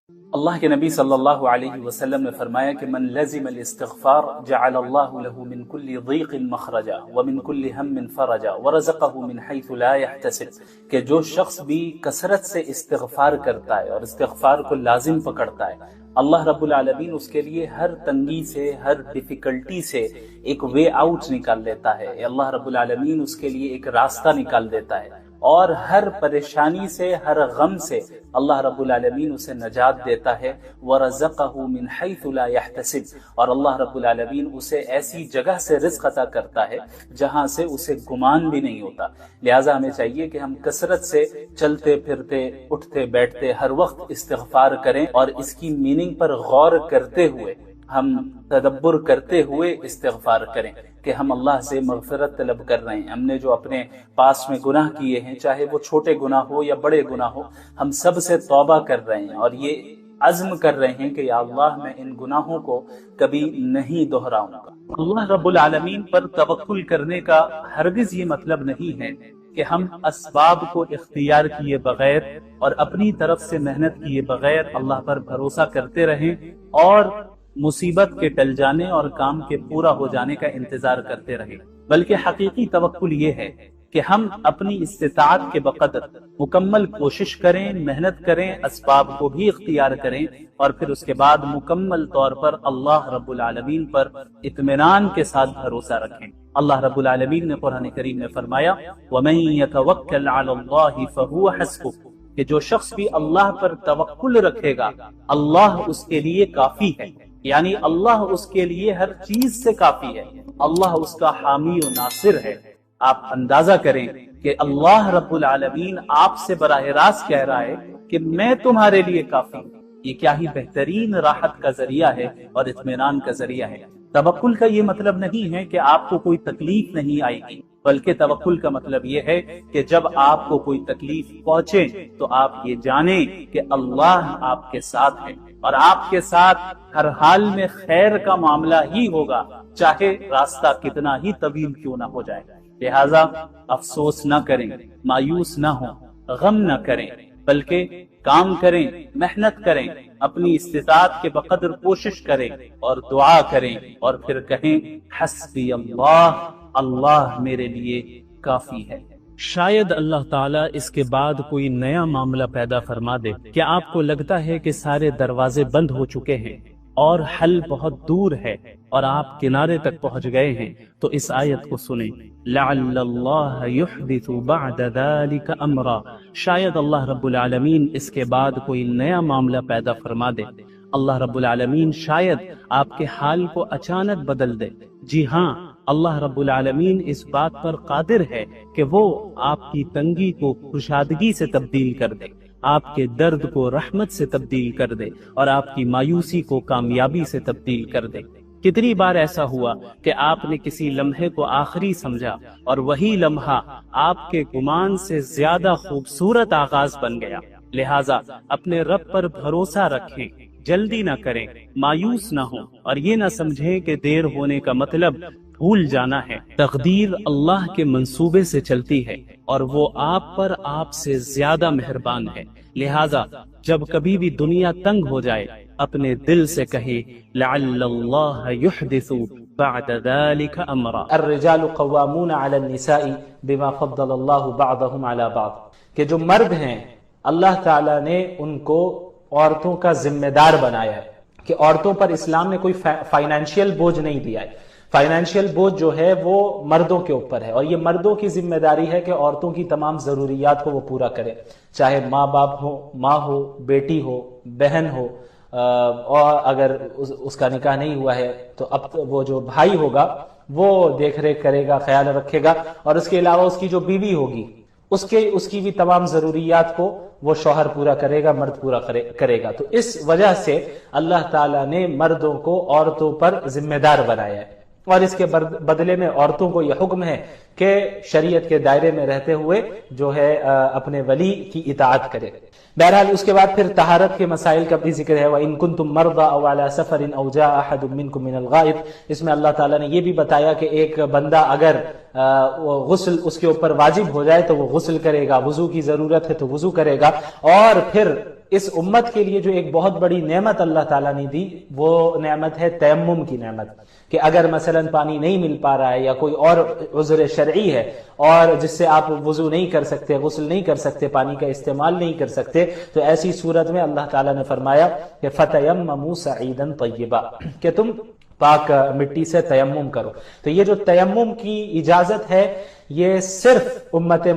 اللہ کے نبی صلی اللہ علیہ وسلم نے فرمایا کہ من لزم الاستغفار جعل اللہ له من كل ضيق مخرجا ومن كل هم فرجا ورزقه من حيث لا يحتسب، کہ جو شخص بھی کثرت سے استغفار کرتا ہے اور استغفار کو لازم پکڑتا ہے، اللہ رب العالمین اس کے لیے ہر تنگی سے، ہر ڈیفیکلٹی سے ایک وے آؤٹ نکال لیتا ہے، اللہ رب العالمین اس کے لیے ایک راستہ نکال دیتا ہے، اور ہر پریشانی سے، ہر غم سے اللہ رب العالمین اسے نجات دیتا ہے۔ وَرَزَقَهُ مِنْ حَيْثُ لَا يَحْتَسِبُ، اور اللہ رب العالمین اسے ایسی جگہ سے رزق عطا کرتا ہے جہاں سے اسے گمان بھی نہیں ہوتا۔ لہٰذا ہمیں چاہیے کہ ہم کثرت سے چلتے پھرتے، اٹھتے بیٹھتے ہر وقت استغفار کریں، اور اس کی میننگ پر غور کرتے ہوئے، ہم تدبر کرتے ہوئے استغفار کریں کہ ہم اللہ سے مغفرت طلب کر رہے ہیں۔ ہم نے جو اپنے پاس میں گناہ کیے ہیں، چاہے وہ چھوٹے گناہ ہو یا بڑے گناہ ہو، ہم سب سے توبہ کر رہے ہیں، اور یہ عزم کر رہے ہیں کہ یا اللہ میں ان گناہوں کو کبھی نہیں دہراؤں گا۔ اللہ رب العالمین پر توکل کرنے کا ہرگز یہ مطلب نہیں ہے کہ ہم اسباب کو اختیار کیے بغیر اور اپنی طرف سے محنت کیے بغیر اللہ پر بھروسہ کرتے رہیں اور مصیبت کے ٹل جانے اور کام کے پورا ہو جانے کا انتظار کرتے رہے، بلکہ حقیقی توکل یہ ہے کہ ہم اپنی استطاعت کے بقدر مکمل کوشش کریں، محنت کریں، اسباب کو بھی اختیار کریں، اور پھر اس کے بعد مکمل طور پر اللہ رب العالمین پر اطمینان کے ساتھ بھروسہ رکھیں۔ اللہ رب العالمین نے قرآن کریم میں فرمایا وَمَن يَتَوَكَّلْ عَلَى اللَّهِ فَهُوَ حَسْبُهُ، کہ جو شخص بھی اللہ پر توکل رکھے گا اللہ اس کے لیے کافی ہے، یعنی اللہ اس کے لیے ہر چیز سے کافی ہے، اللہ اس کا حامی و ناصر ہے۔ آپ اندازہ کریں کہ اللہ رب العالمین آپ سے براہ راست کہہ رہا ہے کہ میں تمہارے لیے کافی ہوں۔ یہ کیا ہی بہترین راحت کا ذریعہ ہے اور اطمینان کا ذریعہ ہے۔ توکل کا یہ مطلب نہیں ہے کہ آپ کو کوئی تکلیف نہیں آئے گی، بلکہ توکل کا مطلب یہ ہے کہ جب آپ کو کوئی تکلیف پہنچے تو آپ یہ جانیں کہ اللہ آپ کے ساتھ ہے، اور آپ کے ساتھ ہر حال میں خیر کا معاملہ ہی ہوگا، چاہے راستہ کتنا ہی طویل کیوں نہ ہو جائے۔ لہٰذا افسوس نہ کریں، مایوس نہ ہوں، غم نہ کریں، بلکہ کام کریں، محنت کریں، اپنی استطاعت کے بقدر کوشش کریں اور دعا کریں، اور پھر کہیں حسبی اللہ، اللہ میرے لیے کافی ہے۔ شاید اللہ تعالیٰ اس کے بعد کوئی نیا معاملہ پیدا فرما دے۔ کیا آپ کو لگتا ہے کہ سارے دروازے بند ہو چکے ہیں اور حل بہت دور ہے اور آپ کنارے تک پہنچ گئے ہیں؟ تو اس آیت کو سنیں، لعل اللہ یحدث بعد ذلك امرا، شاید اللہ رب العالمین اس کے بعد کوئی نیا معاملہ پیدا فرما دے۔ اللہ رب العالمین شاید آپ کے حال کو اچانک بدل دے۔ جی ہاں، اللہ رب العالمین اس بات پر قادر ہے کہ وہ آپ کی تنگی کو خوشادگی سے تبدیل کر دے، آپ کے درد کو رحمت سے تبدیل کر دے، اور آپ کی مایوسی کو کامیابی سے تبدیل کر دے۔ کتنی بار ایسا ہوا کہ آپ نے کسی لمحے کو آخری سمجھا اور وہی لمحہ آپ کے گمان سے زیادہ خوبصورت آغاز بن گیا۔ لہٰذا اپنے رب پر بھروسہ رکھیں، جلدی نہ کریں، مایوس نہ ہوں، اور یہ نہ سمجھیں کہ دیر ہونے کا مطلب بھول جانا ہے۔ تقدیر اللہ کے منصوبے سے چلتی ہے، اور وہ آپ پر آپ سے زیادہ مہربان ہے۔ لہٰذا جب کبھی بھی دنیا تنگ ہو جائے، اپنے دل سے کہے لعل اللہ یحدث بعد ذلك امرا۔ الرجال قوامون علی النساء بما فضل اللہ بعضهم علی بعض، کہ جو مرد ہیں اللہ تعالیٰ نے ان کو عورتوں کا ذمہ دار بنایا ہے، کہ عورتوں پر اسلام نے کوئی فائنینشیل بوجھ نہیں دیا ہے۔ فائنینشیل بوجھ جو ہے وہ مردوں کے اوپر ہے، اور یہ مردوں کی ذمہ داری ہے کہ عورتوں کی تمام ضروریات کو وہ پورا کرے، چاہے ماں باپ ہو، ماں ہو، بیٹی ہو، بہن ہو، اور اگر اس کا نکاح نہیں ہوا ہے تو اب وہ جو بھائی ہوگا وہ دیکھ ریکھ کرے گا، خیال رکھے گا، اور اس کے علاوہ اس کی جو بیوی ہوگی اس کی بھی تمام ضروریات کو وہ شوہر پورا کرے گا، مرد پورا کرے گا۔ تو اس وجہ سے اللہ تعالیٰ نے مردوں کو عورتوں پر ذمہ دار بنایا ہے، اور اس کے بدلے میں عورتوں کو یہ حکم ہے کہ شریعت کے دائرے میں رہتے ہوئے جو ہے اپنے ولی کی اطاعت کرے۔ بہرحال اس کے بعد پھر طہارت کے مسائل کا بھی ذکر ہے، وَإِن كُنتُم مَرْضَىٰ أَوْ عَلَىٰ سَفَرٍ أَوْ جَاءَ أَحَدٌ مِّنكُم مِّنَ الْغَائِطِ، اس میں اللہ تعالیٰ نے یہ بھی بتایا کہ ایک بندہ اگر غسل اس کے اوپر واجب ہو جائے تو وہ غسل کرے گا، وضو کی ضرورت ہے تو وضو کرے گا۔ اور پھر اس امت کے لیے جو ایک بہت بڑی نعمت اللہ تعالیٰ نے دی وہ نعمت ہے تیمم کی نعمت، کہ اگر مثلا پانی نہیں مل پا رہا ہے یا کوئی اور عذر شرعی ہے اور جس سے آپ وضو نہیں کر سکتے، غسل نہیں کر سکتے، پانی کا استعمال نہیں کر سکتے، تو ایسی صورت میں اللہ تعالیٰ نے فرمایا کہ فَتَيَمَّمُوا صَعِيدًا طَيِّبًا، کہ تم پاک مٹی سے تیمم کرو۔ تو یہ جو تیمم کی اجازت ہے یہ صرف امت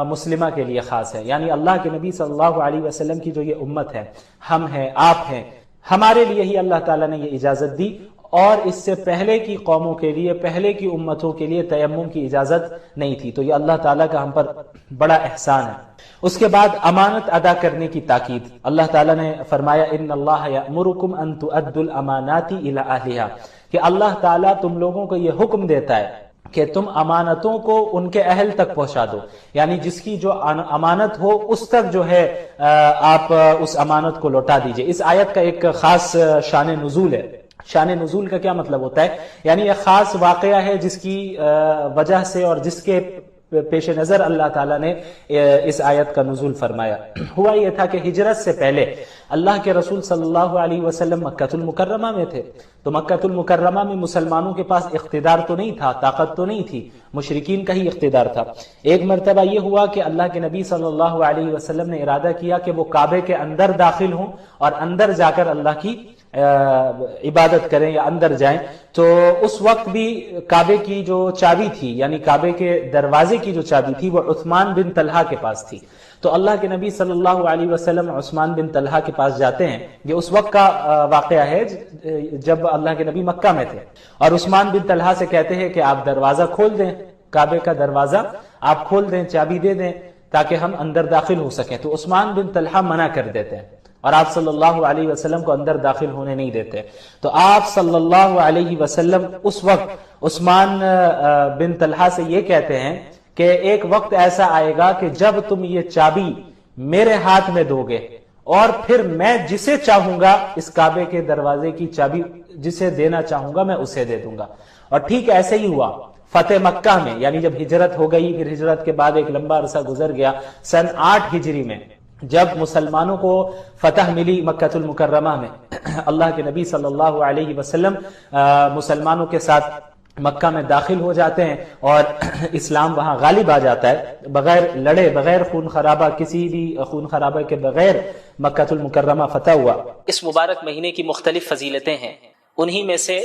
مسلمہ کے لیے خاص ہے، یعنی اللہ کے نبی صلی اللہ علیہ وسلم کی جو یہ امت ہے، ہم ہیں، آپ ہیں، ہمارے لیے ہی اللہ تعالیٰ نے یہ اجازت دی، اور اس سے پہلے کی قوموں کے لیے، پہلے کی امتوں کے لیے تیمم کی اجازت نہیں تھی۔ تو یہ اللہ تعالیٰ کا ہم پر بڑا احسان ہے۔ اس کے بعد امانت ادا کرنے کی تاکید، اللہ تعالیٰ نے فرمایا ان اللہ یأمرکم ان تؤدوا الامانات الی اہلہا، کہ اللہ تعالیٰ تم لوگوں کو یہ حکم دیتا ہے کہ تم امانتوں کو ان کے اہل تک پہنچا دو، یعنی جس کی جو امانت ہو اس تک جو ہے آپ اس امانت کو لوٹا دیجئے۔ اس آیت کا ایک خاص شان نزول ہے۔ شان نزول کا کیا مطلب ہوتا ہے؟ یعنی یہ خاص واقعہ ہے جس کی وجہ سے اور جس کے پیش نظر اللہ تعالیٰ نے اس آیت کا نزول فرمایا۔ ہوا یہ تھا کہ ہجرت سے پہلے اللہ کے رسول صلی اللہ علیہ وسلم مکہ المکرمہ میں تھے، تو مکہ المکرمہ میں مسلمانوں کے پاس اقتدار تو نہیں تھا، طاقت تو نہیں تھی، مشرکین کا ہی اقتدار تھا۔ ایک مرتبہ یہ ہوا کہ اللہ کے نبی صلی اللہ علیہ وسلم نے ارادہ کیا کہ وہ کعبے کے اندر داخل ہوں اور اندر جا کر اللہ کی عبادت کریں یا اندر جائیں۔ تو اس وقت بھی کعبے کی جو چابی تھی، یعنی کعبے کے دروازے کی جو چابی تھی وہ عثمان بن طلحہ کے پاس تھی۔ تو اللہ کے نبی صلی اللہ علیہ وسلم عثمان بن طلحہ کے پاس جاتے ہیں، یہ اس وقت کا واقعہ ہے جب اللہ کے نبی مکہ میں تھے، اور عثمان بن طلحہ سے کہتے ہیں کہ آپ دروازہ کھول دیں، کعبے کا دروازہ آپ کھول دیں، چابی دے دیں تاکہ ہم اندر داخل ہو سکیں۔ تو عثمان بن طلحہ منع کر دیتے ہیں اور آپ صلی اللہ علیہ وسلم کو اندر داخل ہونے نہیں دیتے۔ تو آپ صلی اللہ علیہ وسلم اس وقت عثمان بن طلحہ سے یہ کہتے ہیں کہ ایک وقت ایسا آئے گا کہ جب تم یہ چابی میرے ہاتھ میں دو گے اور پھر میں جسے چاہوں گا اس کعبے کے دروازے کی چابی جسے دینا چاہوں گا میں اسے دے دوں گا۔ اور ٹھیک ایسے ہی ہوا فتح مکہ میں، یعنی جب ہجرت ہو گئی، پھر ہجرت کے بعد ایک لمبا عرصہ گزر گیا، سن 8 ہجری میں جب مسلمانوں کو فتح ملی مکہ المکرمہ میں، اللہ کے نبی صلی اللہ علیہ وسلم مسلمانوں کے ساتھ مکہ میں داخل ہو جاتے ہیں اور اسلام وہاں غالب آ جاتا ہے، بغیر لڑے، بغیر خون خرابہ، کسی بھی خون خرابہ کے بغیر مکہ المکرمہ فتح ہوا۔ اس مبارک مہینے کی مختلف فضیلتیں ہیں، انہی میں سے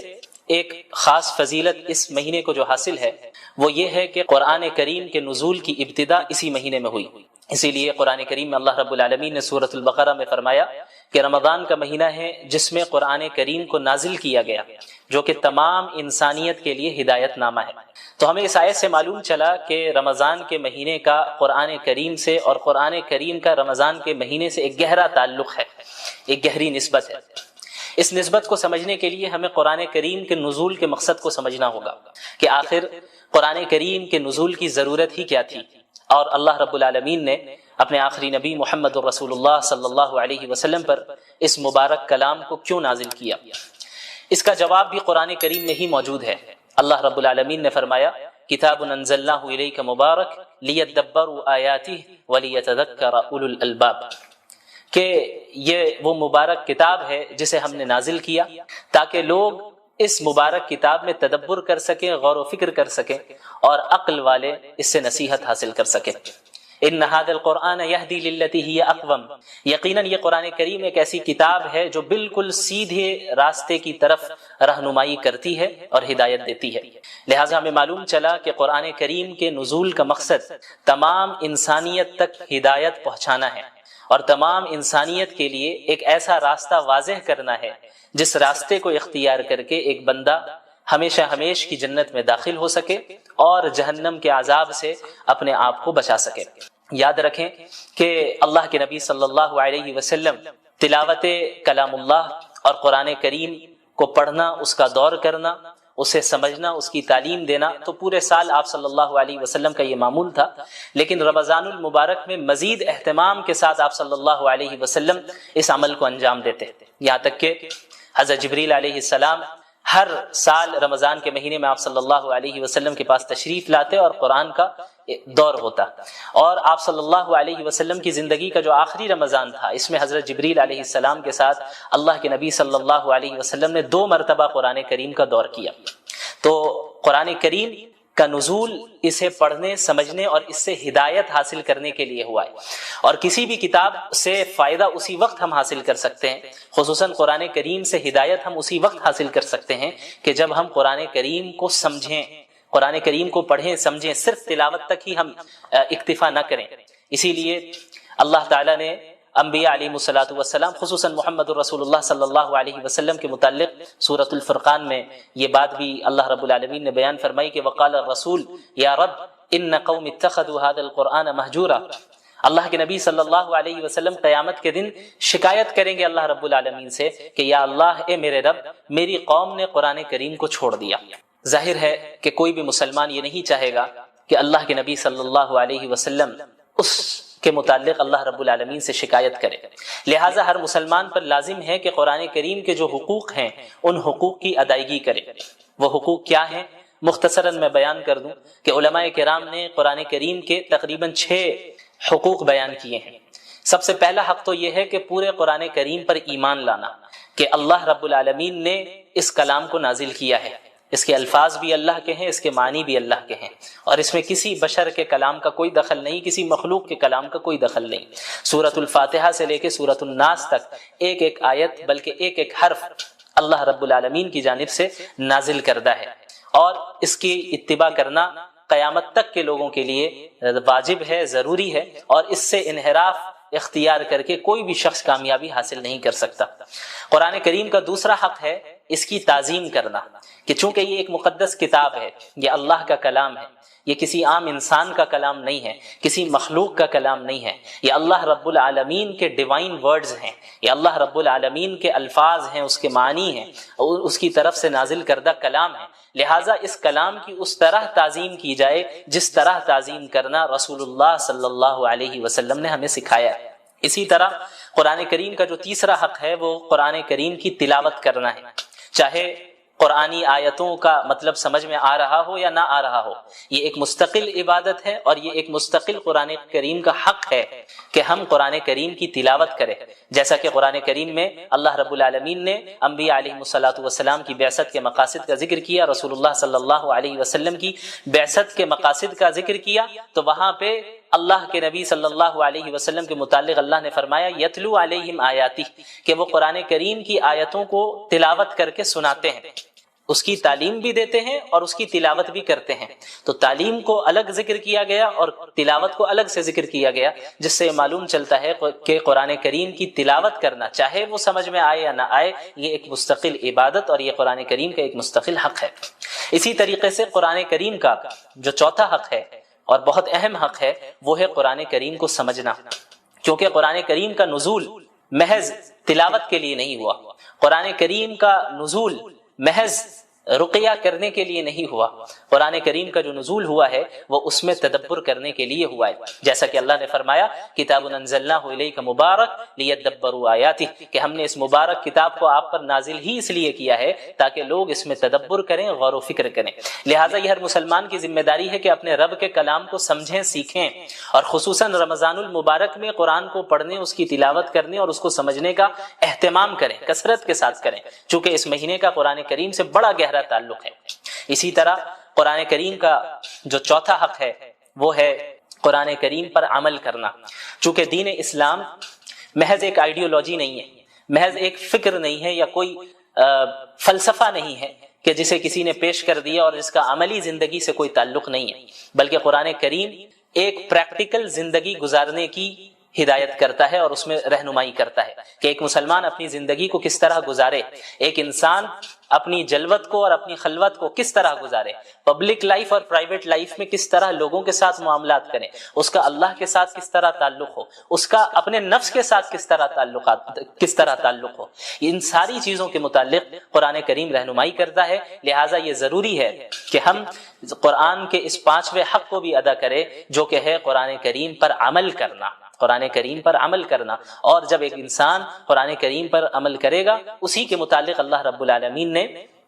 ایک خاص فضیلت اس مہینے کو جو حاصل ہے وہ یہ ہے کہ قرآن کریم کے نزول کی ابتدا اسی مہینے میں ہوئی۔ اسی لیے قرآن کریم میں اللہ رب العالمین نے سورۃ البقرہ میں فرمایا کہ رمضان کا مہینہ ہے جس میں قرآن کریم کو نازل کیا گیا، جو کہ تمام انسانیت کے لیے ہدایت نامہ ہے۔ تو ہمیں اس آیت سے معلوم چلا کہ رمضان کے مہینے کا قرآن کریم سے اور قرآن کریم کا رمضان کے مہینے سے ایک گہرا تعلق ہے، ایک گہری نسبت ہے۔ اس نسبت کو سمجھنے کے لیے ہمیں قرآن کریم کے نزول کے مقصد کو سمجھنا ہوگا کہ آخر قرآن کریم کے نزول کی ضرورت ہی کیا تھی، اور اللہ رب العالمین نے اپنے آخری نبی محمد الرسول اللہ صلی اللہ علیہ وسلم پر اس مبارک کلام کو کیوں نازل کیا۔ اس کا جواب بھی قرآن کریم میں ہی موجود ہے۔ اللہ رب العالمین نے فرمایا کتاب انزلناہ الیک مبارک لیدبروا آیاتہ ولیتذکر اولو الالباب، کہ یہ وہ مبارک کتاب ہے جسے ہم نے نازل کیا تاکہ لوگ اس مبارک کتاب میں تدبر کر سکیں، غور و فکر کر سکیں، اور عقل والے اس سے نصیحت حاصل کر سکیں۔ ان ھذا القرآن یہدی للتی ہی اقوم، یقیناً یہ قرآن کریم ایک ایسی کتاب ہے جو بالکل سیدھے راستے کی طرف رہنمائی کرتی ہے اور ہدایت دیتی ہے۔ لہٰذا ہمیں معلوم چلا کہ قرآن کریم کے نزول کا مقصد تمام انسانیت تک ہدایت پہنچانا ہے اور تمام انسانیت کے لیے ایک ایسا راستہ واضح کرنا ہے جس راستے کو اختیار کر کے ایک بندہ ہمیشہ ہمیش کی جنت میں داخل ہو سکے اور جہنم کے عذاب سے اپنے آپ کو بچا سکے۔ یاد رکھیں کہ اللہ کے نبی صلی اللہ علیہ وسلم تلاوت کلام اللہ اور قرآن کریم کو پڑھنا، اس کا دور کرنا، اسے سمجھنا، اس کی تعلیم دینا، تو پورے سال آپ صلی اللہ علیہ وسلم کا یہ معمول تھا، لیکن رمضان المبارک میں مزید اہتمام کے ساتھ آپ صلی اللہ علیہ وسلم اس عمل کو انجام دیتے، یہاں تک کہ حضرت جبریل علیہ السلام ہر سال رمضان کے مہینے میں آپ صلی اللہ علیہ وسلم کے پاس تشریف لاتے اور قرآن کا دور ہوتا، اور آپ صلی اللہ علیہ وسلم کی زندگی کا جو آخری رمضان تھا، اس میں حضرت جبریل علیہ السلام کے ساتھ اللہ کے نبی صلی اللہ علیہ وسلم نے 2 مرتبہ قرآن کریم کا دور کیا۔ تو قرآن کریم کا نزول اسے پڑھنے، سمجھنے اور اس سے ہدایت حاصل کرنے کے لیے ہوا ہے، اور کسی بھی کتاب سے فائدہ اسی وقت ہم حاصل کر سکتے ہیں، خصوصاً قرآن کریم سے ہدایت ہم اسی وقت حاصل کر سکتے ہیں کہ جب ہم قرآن کریم کو سمجھیں، قرآن کریم کو پڑھیں سمجھیں، صرف تلاوت تک ہی ہم اکتفا نہ کریں۔ اسی لیے اللہ تعالیٰ نے انبیاء علیہ الصلوۃ والسلام، خصوصاً محمد الرسول اللہ صلی اللہ علیہ وسلم کے متعلق سورۃ الفرقان میں یہ بات بھی اللہ رب العالمین نے بیان فرمائی کہ وقال الرسول یا رب ان قوم اتخذوا هذا القرآن مہجورا۔ اللہ کے نبی صلی اللہ علیہ وسلم قیامت کے دن شکایت کریں گے اللہ رب العالمین سے کہ یا اللہ، اے میرے رب، میری قوم نے قرآن کریم کو چھوڑ دیا۔ ظاہر ہے کہ کوئی بھی مسلمان یہ نہیں چاہے گا کہ اللہ کے نبی صلی اللہ علیہ وسلم اس کے متعلق اللہ رب العالمین سے شکایت کرے، لہٰذا ہر مسلمان پر لازم ہے کہ قرآن کریم کے جو حقوق ہیں ان حقوق کی ادائیگی کرے۔ وہ حقوق کیا ہیں؟ مختصراً میں بیان کر دوں کہ علماء کرام نے قرآن کریم کے تقریباً 6 حقوق بیان کیے ہیں۔ سب سے پہلا حق تو یہ ہے کہ پورے قرآن کریم پر ایمان لانا کہ اللہ رب العالمین نے اس کلام کو نازل کیا ہے، اس کے الفاظ بھی اللہ کے ہیں، اس کے معنی بھی اللہ کے ہیں، اور اس میں کسی بشر کے کلام کا کوئی دخل نہیں، کسی مخلوق کے کلام کا کوئی دخل نہیں۔ سورۃ الفاتحہ سے لے کے سورۃ الناس تک ایک ایک آیت بلکہ ایک ایک حرف اللہ رب العالمین کی جانب سے نازل کردہ ہے، اور اس کی اتباع کرنا قیامت تک کے لوگوں کے لیے واجب ہے، ضروری ہے، اور اس سے انحراف اختیار کر کے کوئی بھی شخص کامیابی حاصل نہیں کر سکتا۔ قرآن کریم کا دوسرا حق ہے اس کی تعظیم کرنا، کہ چونکہ یہ ایک مقدس کتاب ہے، یہ اللہ کا کلام ہے، یہ کسی عام انسان کا کلام نہیں ہے، کسی مخلوق کا کلام نہیں ہے، یہ اللہ رب العالمین کے ڈیوائن ورڈز ہیں، یہ اللہ رب العالمین کے الفاظ ہیں، اس کے معنی ہیں، اور اس کی طرف سے نازل کردہ کلام ہے، لہٰذا اس کلام کی اس طرح تعظیم کی جائے جس طرح تعظیم کرنا رسول اللہ صلی اللہ علیہ وسلم نے ہمیں سکھایا ہے۔ اسی طرح قرآن کریم کا جو تیسرا حق ہے وہ قرآن کریم کی تلاوت کرنا ہے، چاہے قرآنی آیتوں کا مطلب سمجھ میں آ رہا ہو یا نہ آ رہا ہو، یہ ایک مستقل عبادت ہے، اور یہ ایک مستقل قرآن کریم کا حق ہے کہ ہم قرآن کریم کی تلاوت کریں، جیسا کہ قرآن کریم میں اللہ رب العالمین نے انبیاء علیہ الصلوۃ والسلام کی بعثت کے مقاصد کا ذکر کیا، رسول اللہ صلی اللہ علیہ وسلم کی بعثت کے مقاصد کا ذکر کیا، تو وہاں پہ اللہ کے نبی صلی اللہ علیہ وسلم کے متعلق اللہ نے فرمایا یتلو علیہم آیاتی، کہ وہ قرآن کریم کی آیتوں کو تلاوت کر کے سناتے ہیں، اس کی تعلیم بھی دیتے ہیں اور اس کی تلاوت بھی کرتے ہیں۔ تو تعلیم کو الگ ذکر کیا گیا اور تلاوت کو الگ سے ذکر کیا گیا، جس سے معلوم چلتا ہے کہ قرآن کریم کی تلاوت کرنا، چاہے وہ سمجھ میں آئے یا نہ آئے، یہ ایک مستقل عبادت اور یہ قرآن کریم کا ایک مستقل حق ہے۔ اسی طریقے سے قرآن کریم کا جو چوتھا حق ہے اور بہت اہم حق ہے وہ ہے قرآن کریم کو سمجھنا، کیونکہ قرآن کریم کا نزول محض تلاوت کے لیے نہیں ہوا، قرآن کریم کا نزول محض رقیہ کرنے کے لیے نہیں ہوا، قرآن کریم کا جو نزول ہوا ہے وہ اس میں تدبر کرنے کے لیے ہوا ہے، جیسا کہ اللہ نے فرمایا کتاب انزلناہ الیک مبارک لیدبروا آیاتہ، کہ ہم نے اس مبارک کتاب کو آپ پر نازل ہی اس لیے کیا ہے تاکہ لوگ اس میں تدبر کریں، غور و فکر کریں۔ لہٰذا یہ ہر مسلمان کی ذمہ داری ہے کہ اپنے رب کے کلام کو سمجھیں، سیکھیں، اور خصوصاً رمضان المبارک میں قرآن کو پڑھنے، اس کی تلاوت کرنے اور اس کو سمجھنے کا اہتمام کریں، کثرت کے ساتھ کریں، چونکہ اس مہینے کا قرآن کریم سے بڑا گہرا تعلق ہے۔ اسی طرح قرآن کریم کا جو چوتھا حق ہے وہ ہے قرآن کریم پر عمل کرنا، چونکہ دین اسلام محض ایک آئیڈیالوجی نہیں ہے، محض ایک فکر نہیں ہے، یا کوئی فلسفہ نہیں ہے کہ جسے کسی نے پیش کر دیا اور جس کا عملی زندگی سے کوئی تعلق نہیں ہے، بلکہ قرآن کریم ایک پریکٹیکل زندگی گزارنے کی ہدایت کرتا ہے اور اس میں رہنمائی کرتا ہے کہ ایک مسلمان اپنی زندگی کو کس طرح گزارے، ایک انسان اپنی جلوت کو اور اپنی خلوت کو کس طرح گزارے، پبلک لائف اور پرائیویٹ لائف میں کس طرح لوگوں کے ساتھ معاملات کریں، اس کا اللہ کے ساتھ کس طرح تعلق ہو، اس کا اپنے نفس کے ساتھ کس طرح تعلق ہو، ان ساری چیزوں کے متعلق قرآن کریم رہنمائی کرتا ہے۔ لہٰذا یہ ضروری ہے کہ ہم قرآن کے اس 5ویں حق کو بھی ادا کریں جو کہ ہے قرآن کریم پر عمل کرنا، قرآن کریم پر عمل کرنا۔ اور جب ایک انسان قرآن کریم پر عمل کرے گا، اسی کے متعلق اللہ رب العالمین نے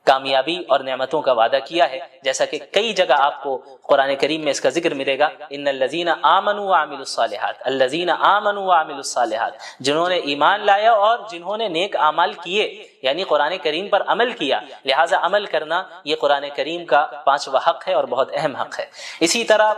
کامیابی اور نعمتوں کا وعدہ کیا ہے، جیسا کہ کئی جگہ آپ کو قرآن کریم میں اس کا ذکر ملے گا، ان الذین آمنوا وعملوا الصالحات، الذین آمنوا وعملوا الصالحات، جنہوں نے ایمان لایا اور جنہوں نے نیک اعمال کیے، یعنی قرآن کریم پر عمل کیا۔ لہٰذا عمل کرنا یہ قرآن کریم کا 5واں حق ہے اور بہت اہم حق ہے۔ اسی طرح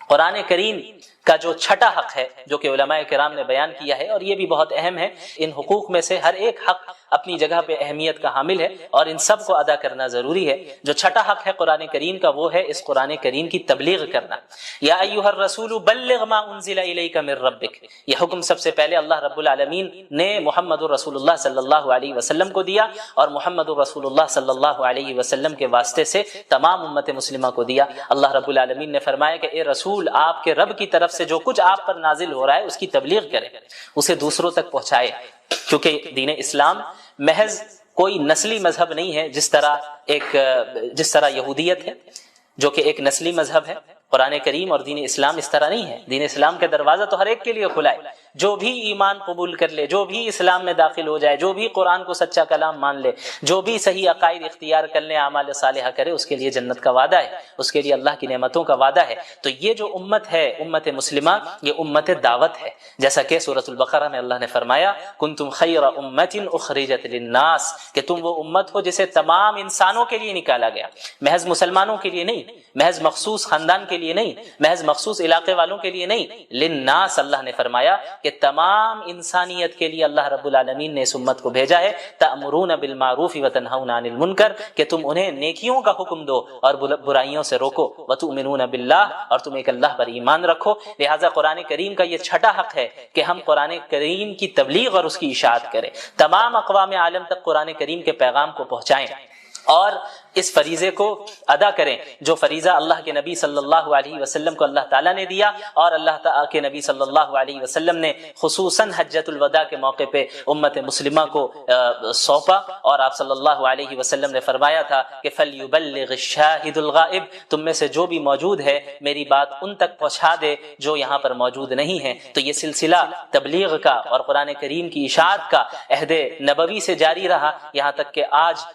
قرآن کریم کا جو چھٹا حق ہے جو کہ علماء کرام نے بیان کیا ہے، اور یہ بھی بہت اہم ہے، ان حقوق میں سے ہر ایک حق اپنی جگہ پہ اہمیت کا حامل ہے اور ان سب کو ادا کرنا ضروری ہے۔ جو چھٹا حق ہے قرآن کریم کا وہ ہے اس قرآن کریم کی تبلیغ کرنا۔ یا ایھا الرسول بلغ ما انزل الیک من ربک، یہ حکم سب سے پہلے اللہ رب العالمین نے محمد رسول اللہ صلی اللہ علیہ وسلم کو دیا، اور محمد رسول اللہ صلی اللہ علیہ وسلم کے واسطے سے تمام امت مسلمہ کو دیا۔ اللہ رب العالمین نے فرمایا کہ اے رسول، آپ کے رب کی طرف سے جو کچھ آپ پر نازل ہو رہا ہے اس کی تبلیغ کریں، اسے دوسروں تک پہنچائے، کیونکہ دین اسلام محض کوئی نسلی مذہب نہیں ہے جس طرح یہودیت ہے جو کہ ایک نسلی مذہب ہے۔ قرآن کریم اور دین اسلام اس طرح نہیں ہے۔ دین اسلام کا دروازہ تو ہر ایک کے لیے کھلا ہے، جو بھی ایمان قبول کر لے، جو بھی اسلام میں داخل ہو جائے، جو بھی قرآن کو سچا کلام مان لے، جو بھی صحیح عقائد اختیار کر لے، اعمال صالحہ کرے، اس کے لیے جنت کا وعدہ ہے، اس کے لیے اللہ کی نعمتوں کا وعدہ ہے۔ تو یہ جو امت ہے، امت مسلمہ، یہ امت دعوت ہے، جیسا کہ سورۃ البقرہ میں اللہ نے فرمایا کنتم خیر امت اخرجت للناس، کہ تم وہ امت ہو جسے تمام انسانوں کے لیے نکالا گیا، محض مسلمانوں کے لیے نہیں، محض مخصوص خاندان کے لیے نہیں، محض مخصوص علاقے والوں کے لیے نہیں، للناس اللہ نے فرمایا کہ تمام انسانیت کے لیے اللہ رب العالمین نے اس امت کو بھیجا ہے۔ تأمرون بالمعروف وتنہون عن المنکر، کہ تم انہیں نیکیوں کا حکم دو اور برائیوں سے روکو، وتؤمنون باللہ، اور تم ایک اللہ پر ایمان رکھو۔ لہٰذا قرآن کریم کا یہ چھٹا حق ہے کہ ہم قرآن کریم کی تبلیغ اور اس کی اشاعت کریں، تمام اقوام عالم تک قرآن کریم کے پیغام کو پہنچائیں اور اس فریضے کو ادا کریں جو فریضہ اللہ کے نبی صلی اللہ علیہ وسلم کو اللہ تعالیٰ نے دیا، اور اللہ تعالیٰ کے نبی صلی اللہ علیہ وسلم نے خصوصاً حجۃ الوداع کے موقع پہ امت مسلمہ کو سونپا، اور آپ صلی اللہ علیہ وسلم نے فرمایا تھا کہ فَلْيُبَلِّغِ الشَّاهِدُ الْغَائِبُ، تم میں سے جو بھی موجود ہے میری بات ان تک پہنچا دے جو یہاں پر موجود نہیں ہیں۔ تو یہ سلسلہ تبلیغ کا اور قرآن کریم کی اشاعت کا عہد نبوی سے جاری رہا، یہاں تک کہ آج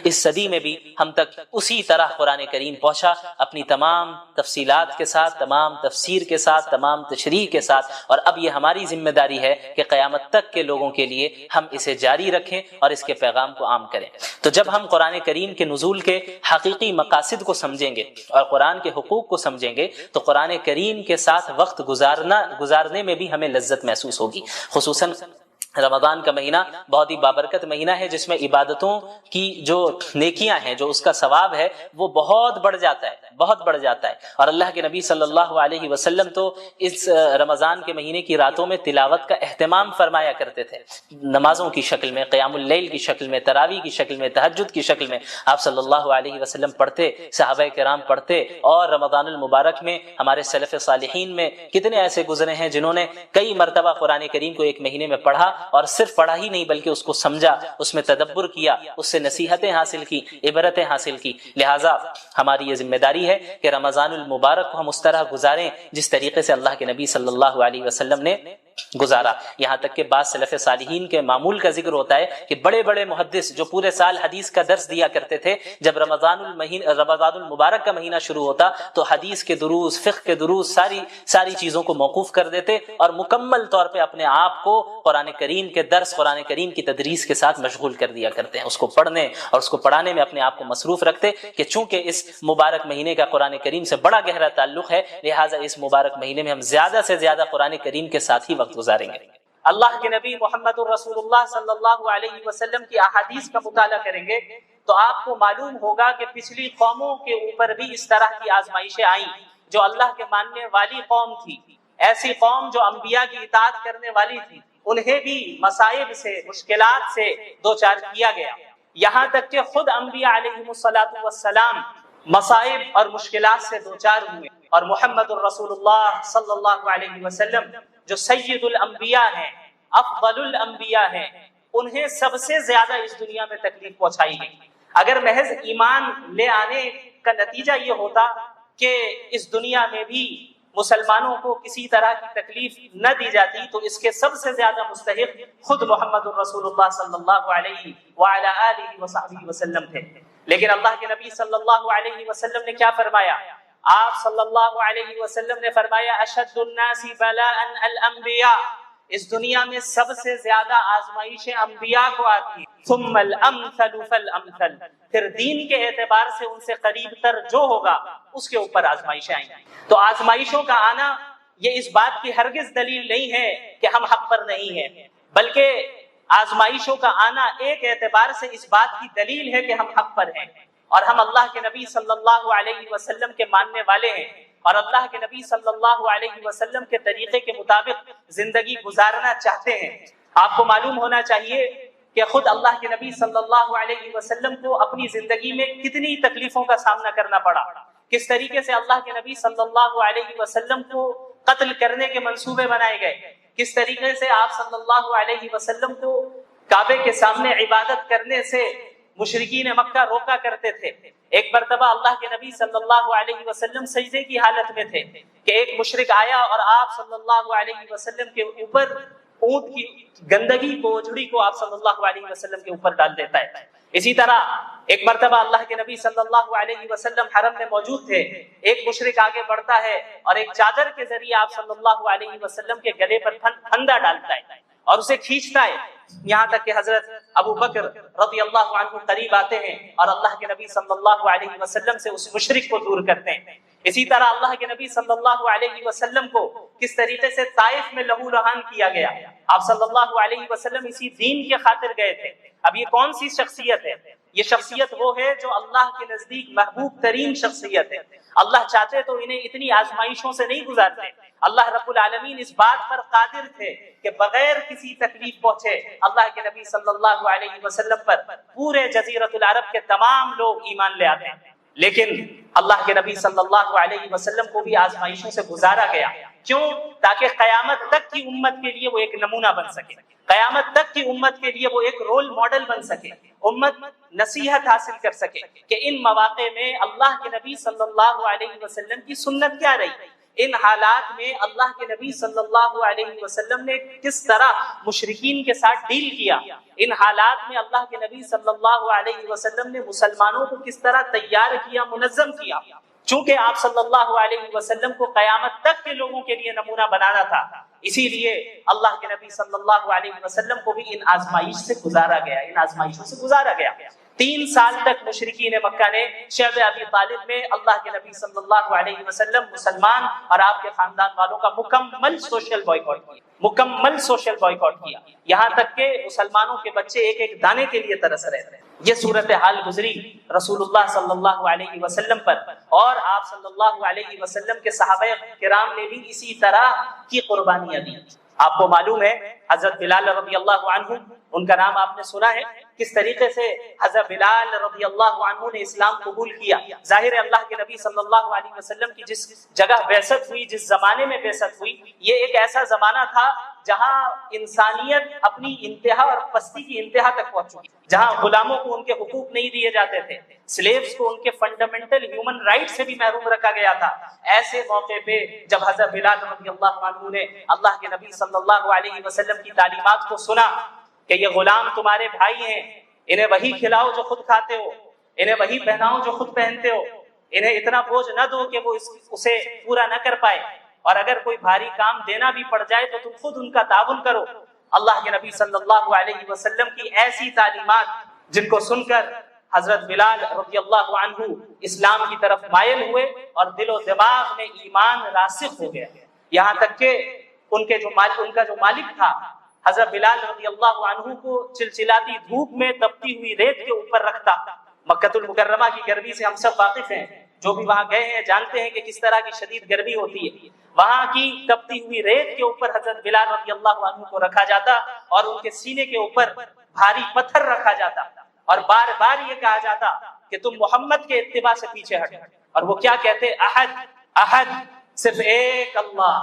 اس صدی میں بھی ہم تک اسی طرح قرآن کریم پہنچا، اپنی تمام تفصیلات کے ساتھ، تمام تفسیر کے ساتھ، تمام تشریح کے ساتھ، اور اب یہ ہماری ذمہ داری ہے کہ قیامت تک کے لوگوں کے لیے ہم اسے جاری رکھیں اور اس کے پیغام کو عام کریں۔ تو جب ہم قرآن کریم کے نزول کے حقیقی مقاصد کو سمجھیں گے اور قرآن کے حقوق کو سمجھیں گے تو قرآن کریم کے ساتھ وقت گزارنے میں بھی ہمیں لذت محسوس ہوگی۔ خصوصاً رمضان کا مہینہ بہت ہی بابرکت مہینہ ہے، جس میں عبادتوں کی جو نیکیاں ہیں، جو اس کا ثواب ہے، وہ بہت بڑھ جاتا ہے، بہت بڑھ جاتا ہے۔ اور اللہ کے نبی صلی اللہ علیہ وسلم تو اس رمضان کے مہینے کی راتوں میں تلاوت کا اہتمام فرمایا کرتے تھے، نمازوں کی شکل میں، قیام اللیل کی شکل میں، تراویح کی شکل میں، تہجد کی شکل میں آپ صلی اللہ علیہ وسلم پڑھتے، صحابہ کرام پڑھتے، اور رمضان المبارک میں ہمارے سلف صالحین میں کتنے ایسے گزرے ہیں جنہوں نے کئی مرتبہ قرآن کریم کو ایک مہینے میں پڑھا، اور صرف پڑھا ہی نہیں بلکہ اس کو سمجھا، اس میں تدبر کیا، اس سے نصیحتیں حاصل کی، عبرتیں حاصل کی۔ لہٰذا ہماری یہ ذمہ داری ہے کہ رمضان المبارک کو ہم اس طرح گزاریں جس طریقے سے اللہ کے نبی صلی اللہ علیہ وسلم نے گزارا۔ یہاں تک کہ بعض سلف صالحین کے معمول کا ذکر ہوتا ہے کہ بڑے بڑے محدث جو پورے سال حدیث کا درس دیا کرتے تھے، جب رمضان المبارک کا مہینہ شروع ہوتا تو حدیث کے دروس، فقہ کے دروس، ساری چیزوں کو موقوف کر دیتے اور مکمل طور پہ اپنے آپ کو قرآن کریم کے درس، قرآن کریم کی تدریس کے ساتھ مشغول کر دیا کرتے ہیں، اس کو پڑھنے اور اس کو پڑھانے میں اپنے آپ کو مصروف رکھتے کہ چونکہ اس مبارک مہینے کا قرآن کریم سے بڑا گہرا تعلق ہے، لہٰذا اس مبارک مہینے میں ہم زیادہ سے زیادہ قرآن کریم کے ساتھ ہی وقت گزاریں گے۔ اللہ کے نبی محمد الرسول اللہ صلی اللہ علیہ وسلم کی احادیث کا مطالعہ کریں گے تو آپ کو معلوم ہوگا کہ پچھلی قوموں کے اوپر بھی اس طرح کی آزمائشیں آئیں، جو اللہ کے ماننے والی قوم تھی، ایسی قوم جو انبیاء کی اطاعت کرنے والی تھی، انہیں بھی مصائب سے، مشکلات سے دوچار کیا گیا، یہاں تک کہ خود انبیاء علیہم السلام مصائب اور مشکلات سے دوچار ہوئے، اور محمد الرسول اللہ صلی اللہ علیہ وسلم جو سید الانبیاء ہیں، افضل الانبیاء ہیں، انہیں سب سے زیادہ اس دنیا میں تکلیف پہنچائی گئی۔ اگر محض ایمان لے آنے کا نتیجہ یہ ہوتا کہ اس دنیا میں بھی مسلمانوں کو کسی طرح کی تکلیف نہ دی جاتی، تو اس کے سب سے زیادہ مستحق خود محمد الرسول اللہ صلی اللہ علیہ وعلی آلہ وصحبہ وسلم تھے۔ لیکن اللہ کے نبی صلی اللہ علیہ وسلم نے کیا فرمایا؟ آپ صلی اللہ علیہ وسلم نے فرمایا اشد الناس بلاء الانبیاء، اس دنیا میں سب سے زیادہ آزمائشیں انبیاء کو آتی ہیں، ثم الامثل فالامثل، پھر دین کے اعتبار سے ان سے قریب تر جو ہوگا اس کے اوپر آزمائشیں آئیں گی۔ تو آزمائشوں کا آنا یہ اس بات کی ہرگز دلیل نہیں ہے کہ ہم حق پر نہیں ہیں، بلکہ آزمائشوں کا آنا ایک اعتبار سے اس بات کی دلیل ہے کہ ہم حق پر ہیں اور ہم اللہ کے نبی صلی اللہ علیہ وسلم کے ماننے والے ہیں، اور اللہ کے نبی صلی اللہ علیہ وسلم کے طریقے کے مطابق زندگی گزارنا چاہتے ہیں۔ آپ کو معلوم ہونا چاہیے کہ خود اللہ کے نبی صلی اللہ علیہ وسلم کو اپنی زندگی میں کتنی تکلیفوں کا سامنا کرنا پڑا، کس طریقے سے اللہ کے نبی صلی اللہ علیہ وسلم کو قتل کرنے کے منصوبے بنائے گئے، کس طریقے سے آپ صلی اللہ علیہ وسلم کو کعبے کے سامنے عبادت کرنے سے مشرکین مکہ روکا کرتے تھے۔ ایک مرتبہ اللہ کے نبی صلی اللہ علیہ وسلم سجدے کی حالت میں تھے کہ ایک مشرک آیا اور آپ صلی اللہ علیہ وسلم کے اوپر اونٹ کی گندگی کو، اجڑی کو آپ صلی اللہ علیہ وسلم کے اوپر ڈال دیتا ہے۔ اسی طرح ایک مرتبہ اللہ کے نبی صلی اللہ علیہ وسلم حرم میں موجود تھے، ایک مشرک آگے بڑھتا ہے اور ایک چادر کے ذریعے آپ صلی اللہ علیہ وسلم کے گلے پر پھندا ڈالتا ہے اور اسے کھینچتا ہے، یہاں تک کہ حضرت ابو بکر رضی اللہ عنہ قریب آتے ہیں اور اللہ کے نبی صلی اللہ علیہ وسلم سے اس مشرک کو دور کرتے ہیں۔ اسی طرح اللہ کے نبی صلی اللہ علیہ وسلم کو کس طریقے سے طائف میں لہو لہان کیا گیا، آپ صلی اللہ علیہ وسلم اسی دین کے خاطر گئے تھے۔ اب یہ کون سی شخصیت ہے؟ یہ شخصیت وہ ہے جو اللہ کے نزدیک محبوب ترین شخصیت ہے۔ اللہ چاہتے تو انہیں اتنی آزمائشوں سے نہیں گزارتے، اللہ رب العالمین اس بات پر قادر تھے کہ بغیر کسی تکلیف پہنچے اللہ کے نبی صلی اللہ علیہ وسلم پر پورے جزیرۃ العرب کے تمام لوگ ایمان لے آتے ہیں، لیکن اللہ کے نبی صلی اللہ علیہ وسلم کو بھی آزمائشوں سے گزارا گیا۔ کیوں؟ تاکہ قیامت تک کی امت کے لیے وہ ایک نمونہ بن سکے، قیامت تک کی امت کے لیے وہ ایک رول ماڈل بن سکے، امت نصیحت حاصل کر سکے کہ ان مواقع میں اللہ کے نبی صلی اللہ علیہ وسلم کی سنت کیا رہی، ان حالات میں اللہ کے نبی صلی اللہ علیہ وسلم نے کس طرح مشرکین کے ساتھ ڈیل کیا، ان حالات میں اللہ کے نبی صلی اللہ علیہ وسلم نے مسلمانوں کو کس طرح تیار کیا، منظم کیا۔ چونکہ آپ صلی اللہ علیہ وسلم کو قیامت تک کے لوگوں کے لیے نمونہ بنانا تھا، اسی لیے اللہ کے نبی صلی اللہ علیہ وسلم کو بھی ان آزمائش سے گزارا گیا، ان آزمائشوں سے گزارا گیا۔ 3 سال تک مشرکین مکہ نے شعب ابی طالب میں اللہ کے نبی صلی اللہ علیہ وسلم، مسلمان اور آپ کے خاندان والوں کا مکمل سوشل بائیکاٹ کیا، مکمل سوشل بائیکاٹ کیا، یہاں تک کہ مسلمانوں کے بچے ایک ایک دانے کے لیے ترس رہے تھے۔ یہ صورتحال گزری رسول اللہ صلی اللہ علیہ وسلم پر، اور آپ صلی اللہ علیہ وسلم کے صحابہ کرام نے بھی اسی طرح کی قربانیاں دی۔ آپ کو معلوم ہے حضرت بلال رضی اللہ عنہ، ان کا نام آپ نے سنا ہے، کس طریقے سے حضرت بلال رضی اللہ عنہ نے اسلام قبول کیا۔ ظاہر ہے اللہ کے نبی صلی اللہ علیہ وسلم کی جس جگہ بعثت ہوئی، جس زمانے میں بعثت ہوئی، یہ ایک ایسا زمانہ تھا جہاں انسانیت اپنی انتہا اور پستی کی انتہا تک پہنچ چکی، جہاں غلاموں کو ان کے حقوق نہیں دیے جاتے تھے، سلیوز کو ان کے فنڈامنٹل ہیومن رائٹ سے بھی محروم رکھا گیا تھا۔ ایسے موقع پہ جب حضرت بلال رضی اللہ عنہ نے اللہ کے نبی صلی اللہ علیہ وسلم کی تعلیمات کو سنا کہ یہ غلام تمہارے بھائی ہیں، انہیں وہی کھلاؤ جو خود کھاتے ہو، انہیں وہی پہناؤ جو خود پہنتے ہو، انہیں اتنا بوجھ نہ دو کہ وہ اسے پورا نہ کر پائے، اور اگر کوئی بھاری کام دینا بھی پڑ جائے تو تم خود ان کا تعاون کرو۔ اللہ کے نبی صلی اللہ علیہ وسلم کی ایسی تعلیمات جن کو سن کر حضرت بلال رضی اللہ عنہ اسلام کی طرف مائل ہوئے اور دل و دماغ میں ایمان راسخ ہو گیا، یہاں تک کہ ان کا جو مالک تھا حضرت بلال رضی اللہ عنہ کو چلچلاتی دھوپ میں تپتی ہوئی ریت کے اوپر رکھتا۔ مکہ المکرمہ کی گرمی سے ہم سب واقف ہیں، جو بھی وہاں گئے ہیں جانتے ہیں کہ کس طرح کی شدید گرمی ہوتی ہے. وہاں کی تپتی ہوئی ریت کے اوپر حضرت بلال رضی اللہ عنہ کو رکھا جاتا اور ان کے سینے کے اوپر بھاری پتھر رکھا جاتا اور بار بار یہ کہا جاتا کہ تم محمد کے اتباع سے پیچھے ہٹو. اور وہ کیا کہتے؟ احد احد، صرف ایک اللہ،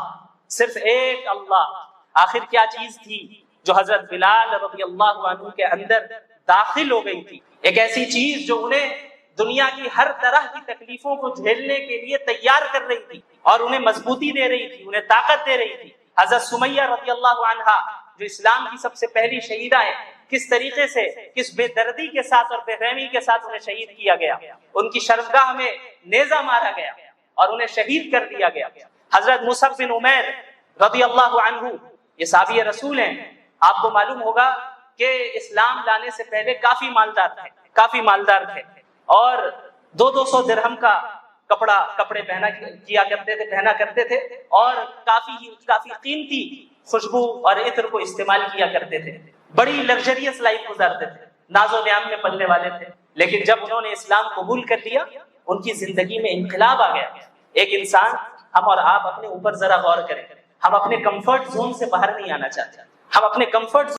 صرف ایک اللہ. آخر کیا چیز تھی جو حضرت بلال رضی اللہ عنہ کے اندر داخل ہو گئی تھی؟ ایک ایسی چیز جو انہیں دنیا کی ہر طرح کی تکلیفوں کو جھیلنے کے لیے تیار کر رہی تھی اور انہیں مضبوطی دے رہی تھی، انہیں طاقت دے رہی تھی. حضرت سمیہ رضی اللہ عنہا جو اسلام کی سب سے پہلی شہیدہ ہیں، کس طریقے سے، کس بے دردی کے ساتھ اور بے رحمی کے ساتھ انہیں شہید کیا گیا. ان کی شرمگاہ میں نیزہ مارا گیا اور انہیں شہید کر دیا گیا. حضرت مصعب بن عمیر رضی اللہ عنہ یہ صحابی رسول ہیں. آپ کو معلوم ہوگا کہ اسلام لانے سے پہلے کافی مالدار تھے اور 200 درہم کا کپڑے پہنا کرتے تھے اور کافی قیمتی خوشبو اور عطر کو استعمال کیا کرتے تھے. بڑی لگژریس لائف گزارتے تھے، ناز و نعام میں پلنے والے تھے. لیکن جب انہوں نے اسلام قبول کر لیا ان کی زندگی میں انقلاب آ گیا. ایک انسان، ہم اور آپ اپنے اوپر ذرا غور کریں، ہم اپنے کمفرٹ زون سے باہر نہیں آنا چاہتے. ہم اپنے کمفرٹ